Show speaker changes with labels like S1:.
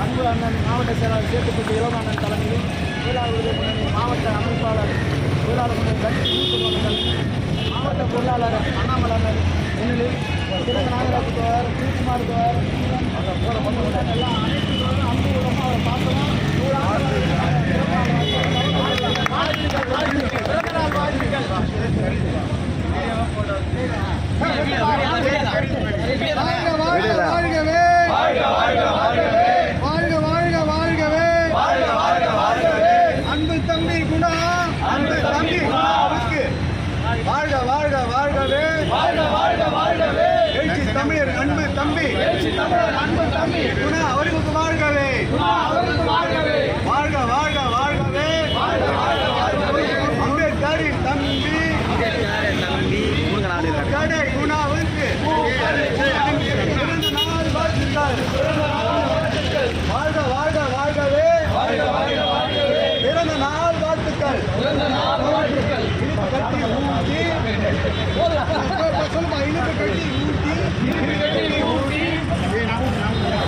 S1: அன்பு அண்ணன் மாவட்ட செயலாளர் சேத்துப்பட்டு இளவாணன் தலைமையில் தொழிலாளர் முன்னணி மாவட்ட அமைப்பாளர் தொழிலாளர் முன்னணி மாவட்ட பொருளாளர் அண்ணாமலர் முன்னிலையில் திறன் நாகராஜர் திருக்குமார் எல்லாம் அனைத்து அன்புடன் அவரை பார்த்தோம். அன்பு தம்பி குணா, அன்பு தம்பி குணாவுக்கு வாழ்க வாழ்க வாழ்கவே, வாழ்க வாழ்க வாழ்கவே. எழுச்சி தமிழர் அன்பு தம்பி, எழுச்சி தமிழர் அன்பு தம்பி குணா அவர்களுக்கு வாழ்கவே, வாழ்கவே வாழ்க வாழ்க வாழ்கவே, வாழ்க வாழ்க வாழ்கவே. அம்பேத்கரின் தம்பி கடை குணாவுக்கு பிறந்த நாள் வாழ்த்துக்கள். வாழ்க வாழ்க வாழ்கவே, வாழ்க வாழ்க வாழ்கவே. பிறந்த நாள் வாழ்த்துக்கள். இனிப்பு கட்டி ஊட்டி சொல்லுமா, இனிப்பு கட்டி ஊட்டி ஊட்டி